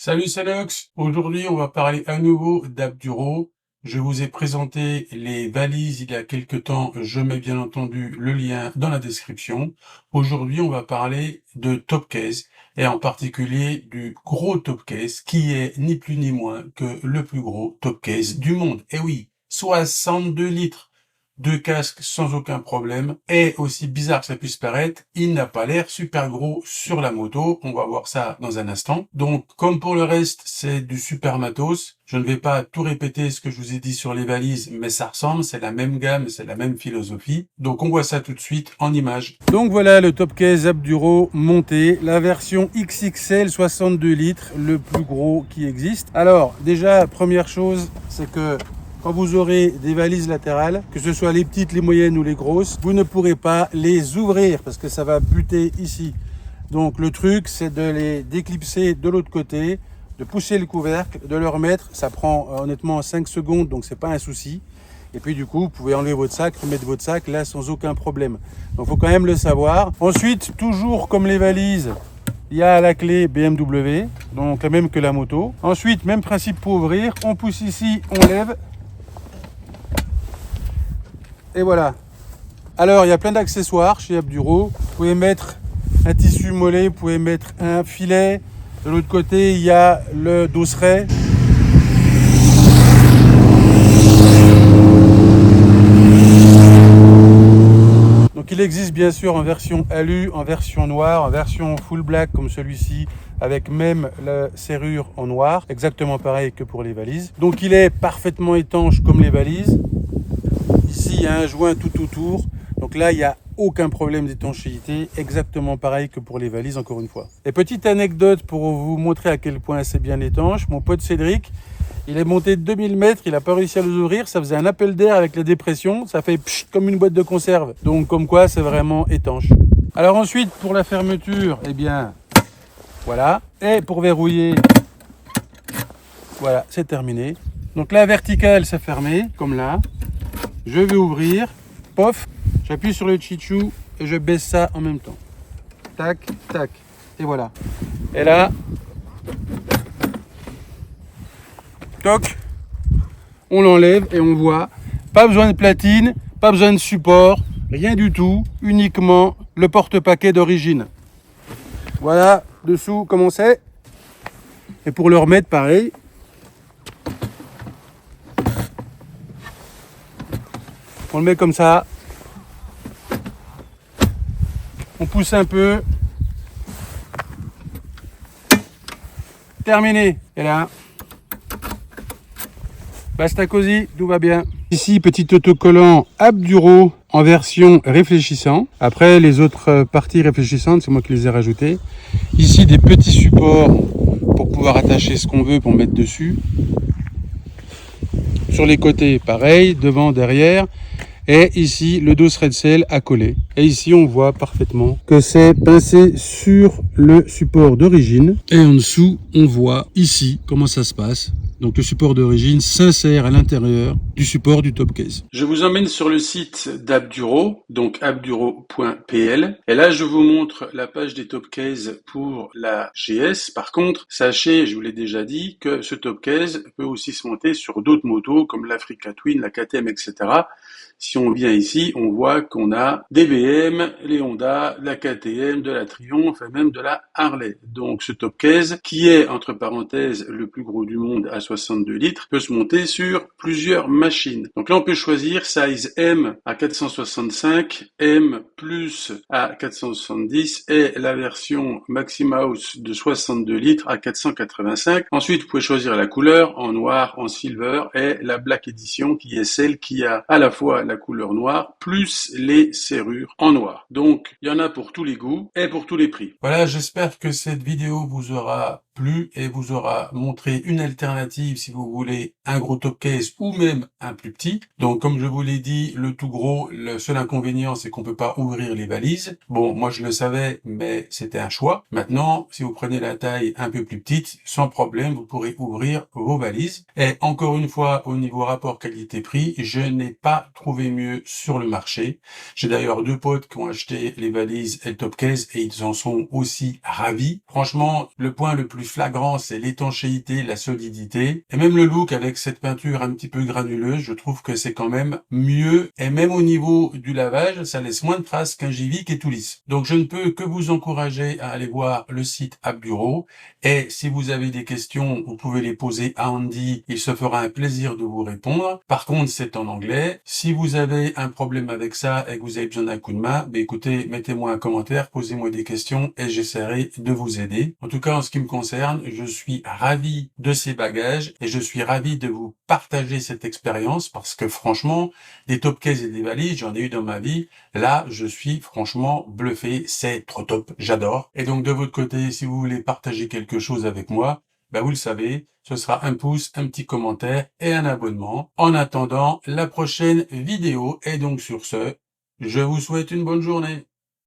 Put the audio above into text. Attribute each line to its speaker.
Speaker 1: Salut, c'est Lux. Aujourd'hui, on va parler à nouveau d'Abduro. Je vous ai présenté les valises il y a quelque temps. Je mets bien entendu le lien dans la description. Aujourd'hui, on va parler de Topcase et en particulier du gros Topcase qui est ni plus ni moins que le plus gros Topcase du monde. Et oui, 62 litres. Deux casques sans aucun problème. Et aussi bizarre que ça puisse paraître, il n'a pas l'air super gros sur la moto. On va voir ça dans un instant. Donc, comme pour le reste, c'est du super matos. Je ne vais pas tout répéter ce que je vous ai dit sur les valises, mais ça ressemble, c'est la même gamme, c'est la même philosophie. Donc, on voit ça tout de suite en images. Donc voilà le Topcase Abduro monté, la version XXL 62 litres, le plus gros qui existe. Alors, déjà, première chose, c'est que quand vous aurez des valises latérales, que ce soit les petites, les moyennes ou les grosses, vous ne pourrez pas les ouvrir parce que ça va buter ici. Donc le truc, c'est de les déclipser de l'autre côté, de pousser le couvercle, de le remettre. Ça prend honnêtement 5 secondes, donc c'est pas un souci. Et puis du coup, vous pouvez enlever votre sac, remettre votre sac là sans aucun problème. Donc il faut quand même le savoir. Ensuite, toujours comme les valises, il y a la clé BMW, donc la même que la moto. Ensuite, même principe pour ouvrir. On pousse ici, on lève. Et voilà. Alors, il y a plein d'accessoires chez Abduro. Vous pouvez mettre un tissu mollet, vous pouvez mettre un filet. De l'autre côté, il y a le dosseret. Donc, il existe bien sûr en version alu, en version noire, en version full black comme celui-ci, avec même la serrure en noir, exactement pareil que pour les valises. Donc, il est parfaitement étanche comme les valises. Ici, il y a un joint tout autour. Donc là, il n'y a aucun problème d'étanchéité. Exactement pareil que pour les valises, encore une fois. Et petite anecdote pour vous montrer à quel point c'est bien étanche. Mon pote Cédric, il est monté de 2000 mètres. Il n'a pas réussi à les ouvrir. Ça faisait un appel d'air avec la dépression. Ça fait pchit, comme une boîte de conserve. Donc, comme quoi, c'est vraiment étanche. Alors ensuite, pour la fermeture, eh bien, voilà. Et pour verrouiller, voilà, c'est terminé. Donc la verticale, c'est fermé, comme là. Je vais ouvrir, pof, j'appuie sur le chichou et je baisse ça en même temps. Tac, tac, et voilà. Et là, toc, on l'enlève et on voit, pas besoin de platine, pas besoin de support, rien du tout, uniquement le porte-paquet d'origine. Voilà, dessous, comment c'est. Et pour le remettre, pareil. On le met comme ça. On pousse un peu. Terminé. Et là, basta cosy, tout va bien. Ici, petit autocollant Abduro en version réfléchissant. Après, les autres parties réfléchissantes, c'est moi qui les ai rajoutées. Ici, des petits supports pour pouvoir attacher ce qu'on veut pour mettre dessus. Sur les côtés, pareil, devant, derrière. Et ici, le dosseret de selle à coller. Et ici, on voit parfaitement que c'est pincé sur le support d'origine. Et en dessous, on voit ici comment ça se passe. Donc le support d'origine s'insère à l'intérieur du support du Topcase. Je vous emmène sur le site d'Abduro, donc abduro.pl. Et là, je vous montre la page des Topcase pour la GS. Par contre, sachez, je vous l'ai déjà dit, que ce Topcase peut aussi se monter sur d'autres motos comme l'Africa Twin, la KTM, etc. Si on vient ici, on voit qu'on a des BM, les Honda, la KTM, de la Triumph et même de la Harley. Donc ce Topcase, qui est entre parenthèses le plus gros du monde à 62 litres, peut se monter sur plusieurs machines. Donc là on peut choisir size M à 465, M plus à 470 et la version Maximaus de 62 litres à 485. Ensuite vous pouvez choisir la couleur en noir, en silver et la Black Edition qui est celle qui a à la fois la couleur noire plus les serrures en noir. Donc il y en a pour tous les goûts et pour tous les prix. Voilà, j'espère que cette vidéo vous aura plu et vous aura montré une alternative si vous voulez un gros Topcase ou même un plus petit. Donc comme je vous l'ai dit, le tout gros, le seul inconvénient c'est qu'on peut pas ouvrir les valises. Bon, moi je le savais, mais c'était un choix. Maintenant, si vous prenez la taille un peu plus petite, sans problème, vous pourrez ouvrir vos valises. Et encore une fois, au niveau rapport qualité-prix, je n'ai pas trouvé mieux sur le marché. J'ai d'ailleurs deux potes qui ont acheté les valises et le Topcase et ils en sont aussi ravis. Franchement, le point le plus plus flagrant, c'est l'étanchéité, la solidité. Et même le look avec cette peinture un petit peu granuleuse, je trouve que c'est quand même mieux. Et même au niveau du lavage, ça laisse moins de traces qu'un Givy qui est tout lisse. Donc je ne peux que vous encourager à aller voir le site App Bureau. Et si vous avez des questions, vous pouvez les poser à Andy. Il se fera un plaisir de vous répondre. Par contre, c'est en anglais. Si vous avez un problème avec ça et que vous avez besoin d'un coup de main, écoutez, mettez-moi un commentaire, posez-moi des questions et j'essaierai de vous aider. En tout cas, en ce qui me concerne, je suis ravi de ces bagages et je suis ravi de vous partager cette expérience parce que franchement, des top cases et des valises, j'en ai eu dans ma vie. Là, je suis franchement bluffé. C'est trop top. J'adore. Et donc, de votre côté, si vous voulez partager quelque chose avec moi, vous le savez, ce sera un pouce, un petit commentaire et un abonnement. En attendant la prochaine vidéo. Et donc sur ce, je vous souhaite une bonne journée.